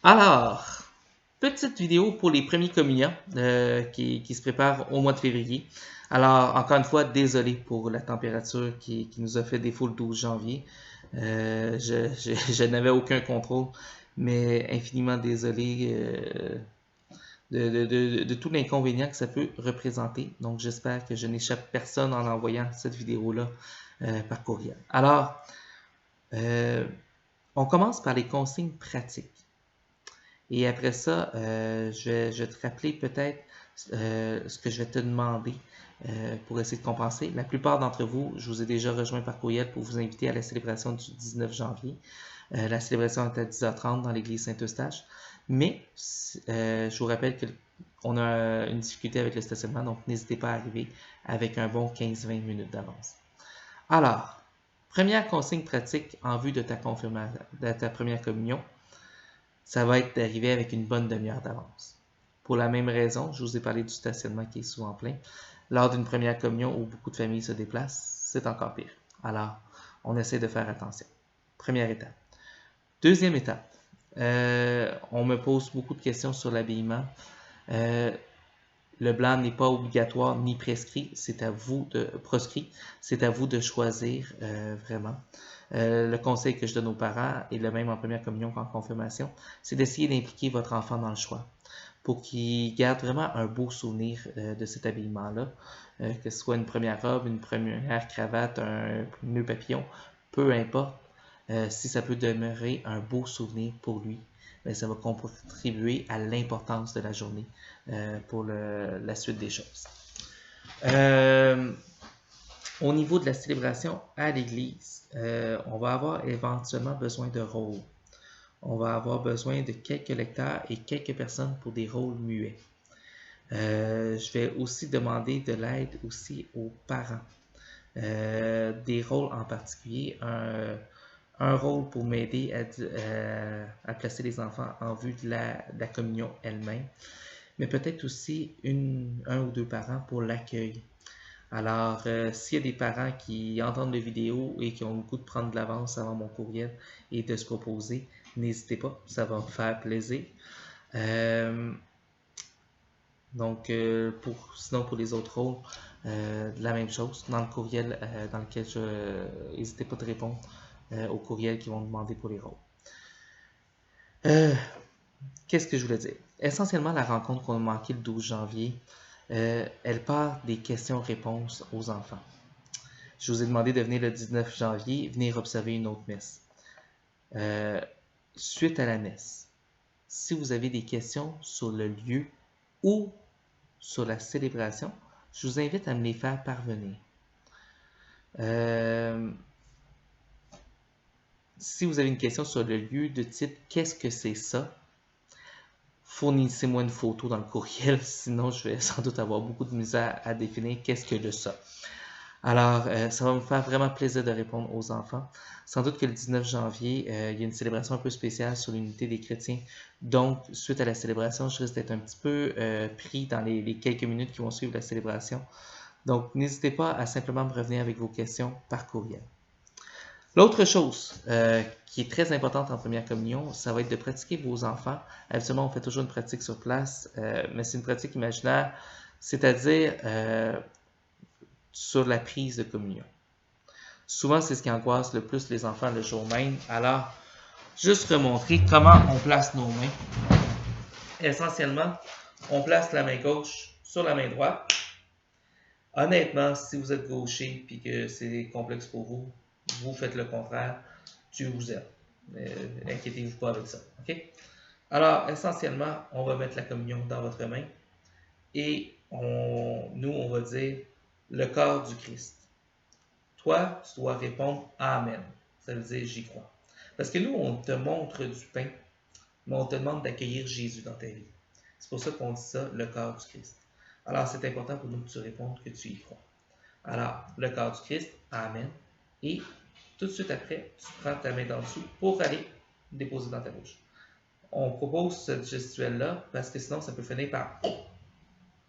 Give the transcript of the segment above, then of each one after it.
Alors, petite vidéo pour les premiers communiants qui se préparent au mois de février. Alors, encore une fois, désolé pour la température qui nous a fait défaut le 12 janvier. Je n'avais aucun contrôle, mais infiniment désolé de tout l'inconvénient que ça peut représenter. Donc, j'espère que je n'échappe personne en envoyant cette vidéo-là par courriel. Alors, on commence par les consignes pratiques. Et après ça, je vais te rappeler peut-être ce que je vais te demander pour essayer de compenser. La plupart d'entre vous, je vous ai déjà rejoint par courriel pour vous inviter à la célébration du 19 janvier. La célébration est à 10h30 dans l'église Saint-Eustache. Mais je vous rappelle qu'on a une difficulté avec le stationnement, donc n'hésitez pas à arriver avec un bon 15-20 minutes d'avance. Alors, première consigne pratique en vue de ta confirmation, de ta première communion, ça va être d'arriver avec une bonne demi-heure d'avance. Pour la même raison, je vous ai parlé du stationnement qui est souvent plein. Lors d'une première communion où beaucoup de familles se déplacent, c'est encore pire. Alors, on essaie de faire attention. Première étape. Deuxième étape. On me pose beaucoup de questions sur l'habillement. Le blanc n'est pas obligatoire ni prescrit, c'est à vous de proscrit, c'est à vous de choisir vraiment. Le conseil que je donne aux parents, et le même en première communion qu'en confirmation, c'est d'essayer d'impliquer votre enfant dans le choix pour qu'il garde vraiment un beau souvenir de cet habillement-là, que ce soit une première robe, une première cravate, un nœud papillon, peu importe, si ça peut demeurer un beau souvenir pour lui, bien, ça va contribuer à l'importance de la journée pour la suite des choses. Au niveau de la célébration à l'église, on va avoir éventuellement besoin de rôles. On va avoir besoin de quelques lecteurs et quelques personnes pour des rôles muets. Je vais aussi demander de l'aide aussi aux parents. Des rôles en particulier, un rôle pour m'aider à placer les enfants en vue de la communion elle-même, mais peut-être aussi un ou deux parents pour l'accueil. Alors, s'il y a des parents qui entendent la vidéo et qui ont le goût de prendre de l'avance avant mon courriel et de se proposer, n'hésitez pas, ça va me faire plaisir. Donc, sinon pour les autres rôles, la même chose. Dans le courriel dans lequel n'hésitez pas de répondre aux courriels qui vont demander pour les rôles. Qu'est-ce que je voulais dire? Essentiellement, la rencontre qu'on a manquée le 12 janvier, elle part des questions-réponses aux enfants. Je vous ai demandé de venir le 19 janvier, venir observer une autre messe. Suite à la messe, si vous avez des questions sur le lieu ou sur la célébration, je vous invite à me les faire parvenir. Si vous avez une question sur le lieu de titre, qu'est-ce que c'est ça? Fournissez-moi une photo dans le courriel, sinon je vais sans doute avoir beaucoup de misère à définir qu'est-ce que le ça. Alors, ça va me faire vraiment plaisir de répondre aux enfants. Sans doute que le 19 janvier, il y a une célébration un peu spéciale sur l'unité des chrétiens. Donc, suite à la célébration, je risque d'être un petit peu pris dans les quelques minutes qui vont suivre la célébration. Donc, n'hésitez pas à simplement me revenir avec vos questions par courriel. L'autre chose qui est très importante en première communion, ça va être de pratiquer vos enfants. Habituellement, on fait toujours une pratique sur place, mais c'est une pratique imaginaire, c'est-à-dire sur la prise de communion. Souvent, c'est ce qui angoisse le plus les enfants le jour même. Alors, juste remontrer comment on place nos mains. Essentiellement, on place la main gauche sur la main droite. Honnêtement, si vous êtes gaucher et que c'est complexe pour vous, vous faites le contraire, Dieu vous aime. Inquiétez-vous pas avec ça. Okay? Alors, essentiellement, on va mettre la communion dans votre main et on va dire le corps du Christ. Toi, tu dois répondre Amen. Ça veut dire j'y crois. Parce que nous, on te montre du pain, mais on te demande d'accueillir Jésus dans ta vie. C'est pour ça qu'on dit ça, le corps du Christ. Alors, c'est important pour nous que tu répondes que tu y crois. Alors, le corps du Christ, Amen. Et tout de suite après, tu prends ta main d'en dessous pour aller déposer dans ta bouche. On propose cette gestuelle-là parce que sinon, ça peut finir par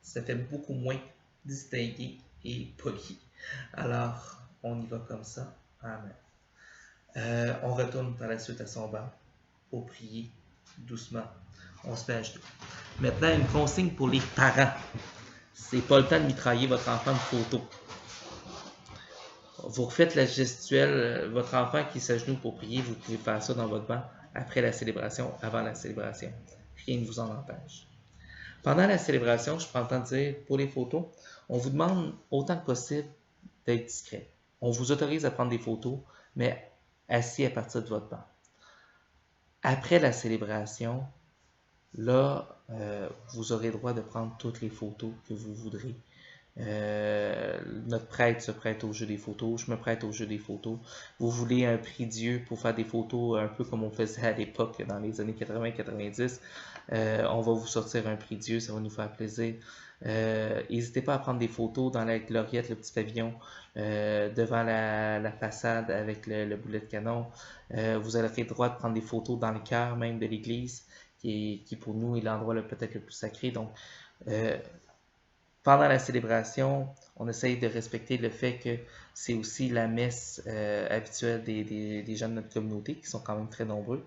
ça fait beaucoup moins distingué et poli. Alors, on y va comme ça. Amen. On retourne par la suite à son banc pour prier doucement. On se met à genoux. Maintenant, une consigne pour les parents. C'est pas le temps de mitrailler votre enfant de photo. Vous refaites la gestuelle, votre enfant qui s'agenouille pour prier, vous pouvez faire ça dans votre banc après la célébration, avant la célébration. Rien ne vous en empêche. Pendant la célébration, je prends le temps de dire, pour les photos, on vous demande autant que possible d'être discret. On vous autorise à prendre des photos, mais assis à partir de votre banc. Après la célébration, là, vous aurez le droit de prendre toutes les photos que vous voudrez. Notre prêtre se prête au jeu des photos, je me prête au jeu des photos. Vous voulez un prix Dieu pour faire des photos un peu comme on faisait à l'époque dans les années 80-90, on va vous sortir un prix Dieu, ça va nous faire plaisir. N'hésitez pas à prendre des photos dans la gloriette, le petit pavillon, devant la façade avec le boulet de canon. Vous aurez le droit de prendre des photos dans le cœur même de l'église, qui pour nous est l'endroit peut-être le plus sacré. Donc, pendant la célébration, on essaye de respecter le fait que c'est aussi la messe habituelle des gens de notre communauté, qui sont quand même très nombreux.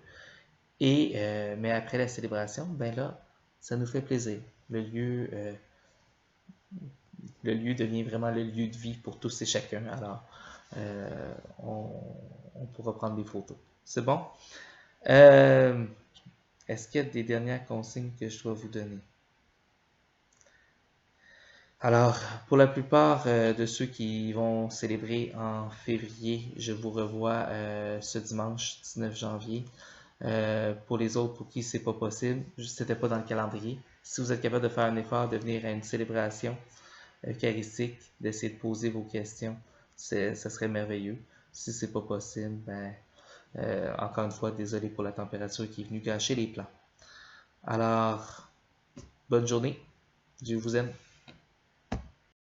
Mais après la célébration, ben là, ça nous fait plaisir. Le lieu devient vraiment le lieu de vie pour tous et chacun. Alors, on pourra prendre des photos. C'est bon? Est-ce qu'il y a des dernières consignes que je dois vous donner? Alors, pour la plupart de ceux qui vont célébrer en février, je vous revois ce dimanche 19 janvier. Pour les autres pour qui c'est pas possible, c'était pas dans le calendrier. Si vous êtes capable de faire un effort de venir à une célébration eucharistique, d'essayer de poser vos questions, ça serait merveilleux. Si c'est pas possible, ben encore une fois, désolé pour la température qui est venue gâcher les plans. Alors, bonne journée. Dieu vous aime.